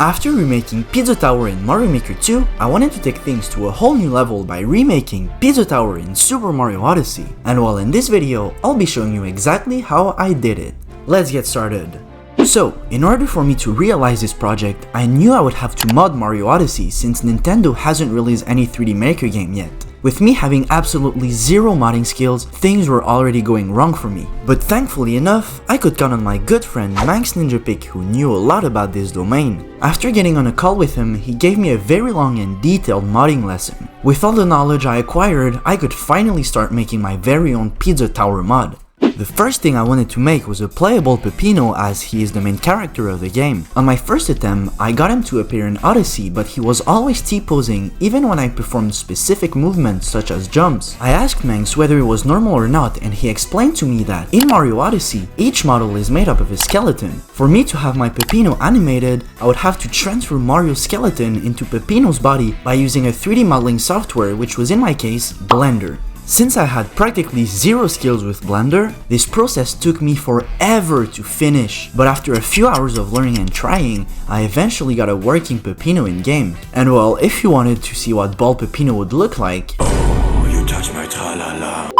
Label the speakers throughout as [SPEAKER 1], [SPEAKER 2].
[SPEAKER 1] After remaking Pizza Tower in Mario Maker 2, I wanted to take things to a whole new level by remaking Pizza Tower in Super Mario Odyssey. And while in this video, I'll be showing you exactly how I did it. Let's get started. So, in order for me to realize this project, I knew I would have to mod Mario Odyssey since Nintendo hasn't released any 3D Maker game yet. With me having absolutely zero modding skills, things were already going wrong for me. But thankfully enough, I could count on my good friend Manx Ninja Pick, who knew a lot about this domain. After getting on a call with him, he gave me a very long and detailed modding lesson. With all the knowledge I acquired, I could finally start making my very own Pizza Tower mod. The first thing I wanted to make was a playable Peppino, as he is the main character of the game. On my first attempt, I got him to appear in Odyssey, but he was always T-posing even when I performed specific movements such as jumps. I asked Manx whether it was normal or not, and he explained to me that in Mario Odyssey, each model is made up of a skeleton. For me to have my Peppino animated, I would have to transfer Mario's skeleton into Peppino's body by using a 3D modeling software, which was in my case, Blender. Since I had practically zero skills with Blender, this process took me forever to finish, but after a few hours of learning and trying, I eventually got a working Peppino in game. And well, if you wanted to see what bald Peppino would look like... Oh, you touch my tra-la-la.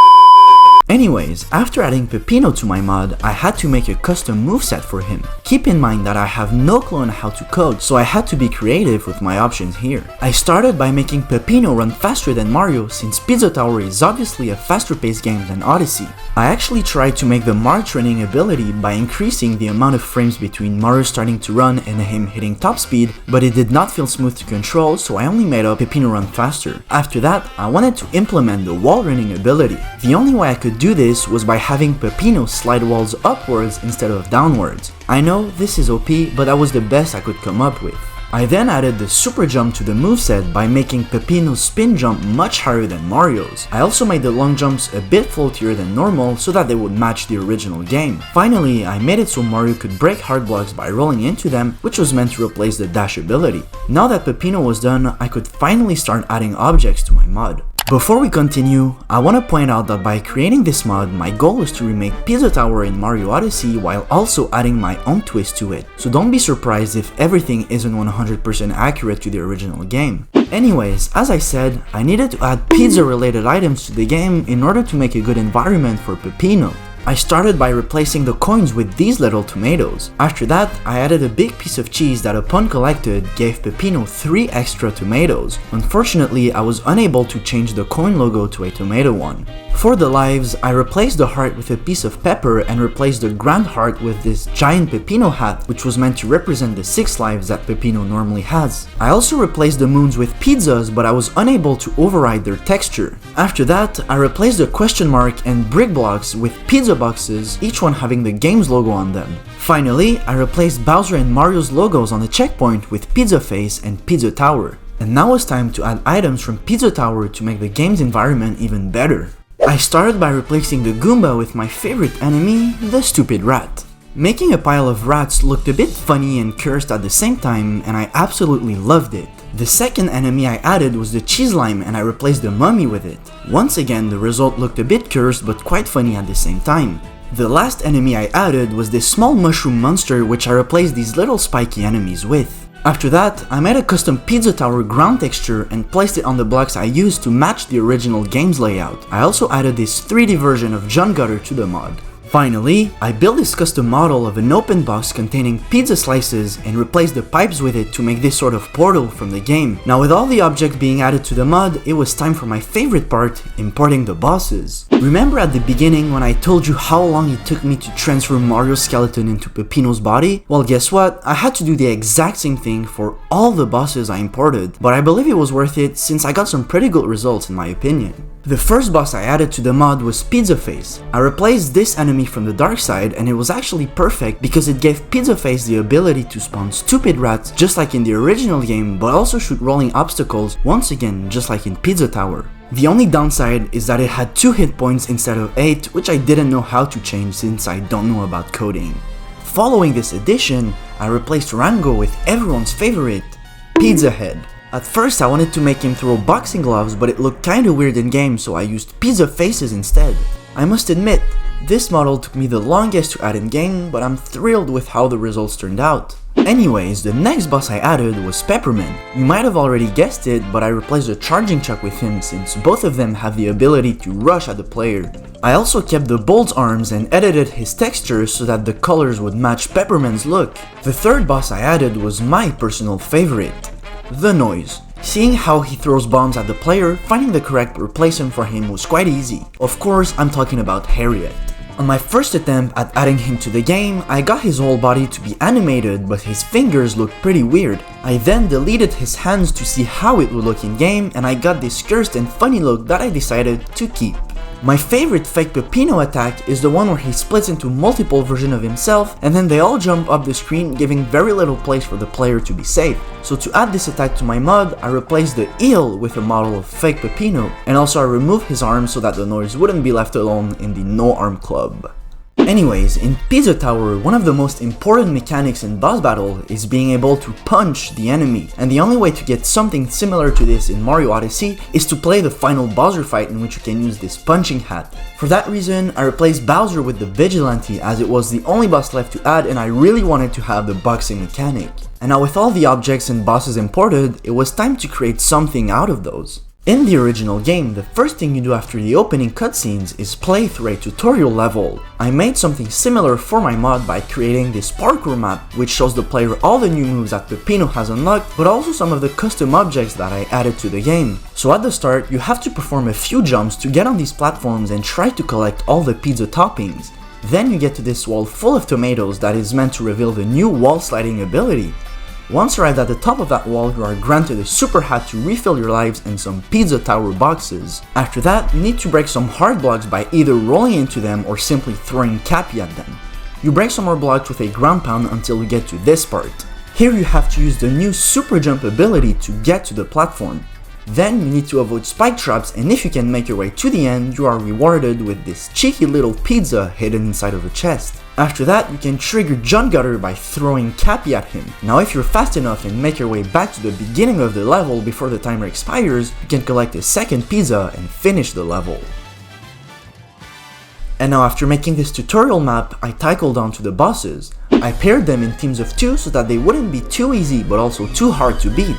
[SPEAKER 1] Anyways, after adding Peppino to my mod, I had to make a custom moveset for him. Keep in mind that I have no clue on how to code, so I had to be creative with my options here. I started by making Peppino run faster than Mario, since Pizza Tower is obviously a faster paced game than Odyssey. I actually tried to make the march running ability by increasing the amount of frames between Mario starting to run and him hitting top speed, but it did not feel smooth to control, so I only made up Peppino run faster. After that, I wanted to implement the wall running ability. The only way I could do this was by having Peppino slide walls upwards instead of downwards. I know this is OP, but that was the best I could come up with. I then added the super jump to the moveset by making Peppino's spin jump much higher than Mario's. I also made the long jumps a bit floatier than normal so that they would match the original game. Finally, I made it so Mario could break hard blocks by rolling into them, which was meant to replace the dash ability. Now that Peppino was done, I could finally start adding objects to my mod. Before we continue, I want to point out that by creating this mod, my goal was to remake Pizza Tower in Mario Odyssey while also adding my own twist to it, so don't be surprised if everything isn't 100% accurate to the original game. Anyways, as I said, I needed to add pizza related items to the game in order to make a good environment for Peppino. I started by replacing the coins with these little tomatoes. After that, I added a big piece of cheese that upon collected gave Peppino 3 extra tomatoes. Unfortunately, I was unable to change the coin logo to a tomato one. For the lives, I replaced the heart with a piece of pepper and replaced the grand heart with this giant Peppino hat, which was meant to represent the 6 lives that Peppino normally has. I also replaced the moons with pizzas, but I was unable to override their texture. After that, I replaced the question mark and brick blocks with pizza boxes, each one having the game's logo on them. Finally, I replaced Bowser and Mario's logos on the checkpoint with Pizza Face and Pizza Tower. And now it's time to add items from Pizza Tower to make the game's environment even better. I started by replacing the Goomba with my favorite enemy, the stupid rat. Making a pile of rats looked a bit funny and cursed at the same time, and I absolutely loved it. The second enemy I added was the cheese lime, and I replaced the mummy with it. Once again, the result looked a bit cursed but quite funny at the same time. The last enemy I added was this small mushroom monster, which I replaced these little spiky enemies with. After that, I made a custom Pizza Tower ground texture and placed it on the blocks I used to match the original game's layout. I also added this 3D version of John Gutter to the mod. Finally, I built this custom model of an open box containing pizza slices and replaced the pipes with it to make this sort of portal from the game. Now with all the objects being added to the mod, it was time for my favorite part, importing the bosses. Remember at the beginning when I told you how long it took me to transfer Mario's skeleton into Peppino's body? Well, guess what? I had to do the exact same thing for all the bosses I imported, but I believe it was worth it since I got some pretty good results in my opinion. The first boss I added to the mod was Pizza Face. I replaced this enemy from the dark side, and it was actually perfect because it gave Pizza Face the ability to spawn stupid rats just like in the original game, but also shoot rolling obstacles once again just like in Pizza Tower. The only downside is that it had 2 hit points instead of 8, which I didn't know how to change since I don't know about coding. Following this addition, I replaced Rango with everyone's favorite, Pizza Head. At first I wanted to make him throw boxing gloves, but it looked kinda weird in game, so I used pizza faces instead. I must admit, this model took me the longest to add in game, but I'm thrilled with how the results turned out. Anyways, the next boss I added was Peppermint. You might have already guessed it, but I replaced the charging chuck with him since both of them have the ability to rush at the player. I also kept the Bolt's arms and edited his texture so that the colors would match Peppermint's look. The third boss I added was my personal favorite, the Noise. Seeing how he throws bombs at the player, finding the correct replacement for him was quite easy. Of course, I'm talking about Harriet. On my first attempt at adding him to the game, I got his whole body to be animated, but his fingers looked pretty weird. I then deleted his hands to see how it would look in game, and I got this cursed and funny look that I decided to keep. My favorite fake Peppino attack is the one where he splits into multiple versions of himself and then they all jump up the screen, giving very little place for the player to be safe. So to add this attack to my mod, I replaced the eel with a model of fake Peppino, and also I removed his arms so that the Noise wouldn't be left alone in the no arm club. Anyways, in Pizza Tower, one of the most important mechanics in boss battle is being able to punch the enemy, and the only way to get something similar to this in Mario Odyssey is to play the final Bowser fight in which you can use this punching hat. For that reason, I replaced Bowser with the Vigilante as it was the only boss left to add and I really wanted to have the boxing mechanic. And now with all the objects and bosses imported, it was time to create something out of those. In the original game, the first thing you do after the opening cutscenes is play through a tutorial level. I made something similar for my mod by creating this parkour map, which shows the player all the new moves that Peppino has unlocked, but also some of the custom objects that I added to the game. So at the start, you have to perform a few jumps to get on these platforms and try to collect all the pizza toppings. Then you get to this wall full of tomatoes that is meant to reveal the new wall sliding ability. Once arrived at the top of that wall, you are granted a super hat to refill your lives and some Pizza Tower boxes. After that, you need to break some hard blocks by either rolling into them or simply throwing Cappy at them. You break some more blocks with a ground pound until you get to this part. Here you have to use the new super jump ability to get to the platform. Then you need to avoid spike traps, and if you can make your way to the end, you are rewarded with this cheeky little pizza hidden inside of a chest. After that, you can trigger John Gutter by throwing Cappy at him. Now if you're fast enough and make your way back to the beginning of the level before the timer expires, you can collect a second pizza and finish the level. And now after making this tutorial map, I tackled on to the bosses. I paired them in teams of 2 so that they wouldn't be too easy but also too hard to beat.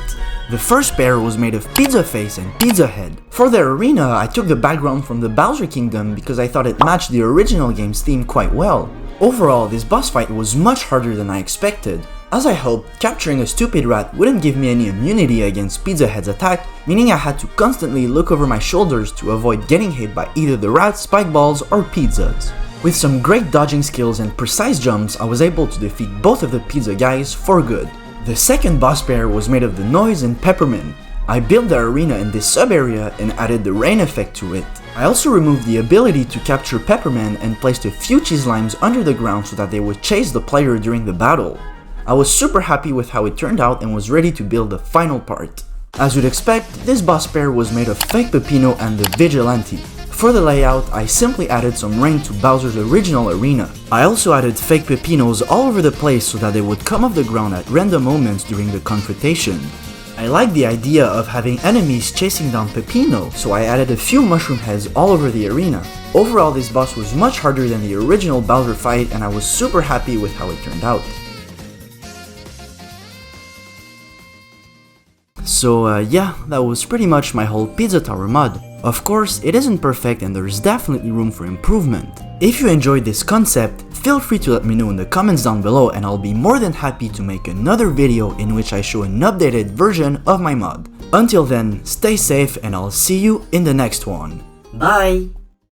[SPEAKER 1] The first pair was made of Pizza Face and Pizza Head. For their arena, I took the background from the Bowser Kingdom because I thought it matched the original game's theme quite well. Overall, this boss fight was much harder than I expected. As I hoped, capturing a stupid rat wouldn't give me any immunity against Pizza Head's attack, meaning I had to constantly look over my shoulders to avoid getting hit by either the rats, spike balls, or pizzas. With some great dodging skills and precise jumps, I was able to defeat both of the pizza guys for good. The second boss pair was made of the Noise and Peppermint. I built the arena in this sub-area and added the rain effect to it. I also removed the ability to capture Peppermint and placed a few cheese limes under the ground so that they would chase the player during the battle. I was super happy with how it turned out and was ready to build the final part. As you'd expect, this boss pair was made of fake Peppino and the Vigilante. For the layout, I simply added some rain to Bowser's original arena. I also added fake Peppinos all over the place so that they would come off the ground at random moments during the confrontation. I liked the idea of having enemies chasing down Peppino, so I added a few mushroom heads all over the arena. Overall, this boss was much harder than the original Bowser fight and I was super happy with how it turned out. So yeah, that was pretty much my whole Pizza Tower mod. Of course, it isn't perfect and there's definitely room for improvement. If you enjoyed this concept, feel free to let me know in the comments down below and I'll be more than happy to make another video in which I show an updated version of my mod. Until then, stay safe and I'll see you in the next one. Bye!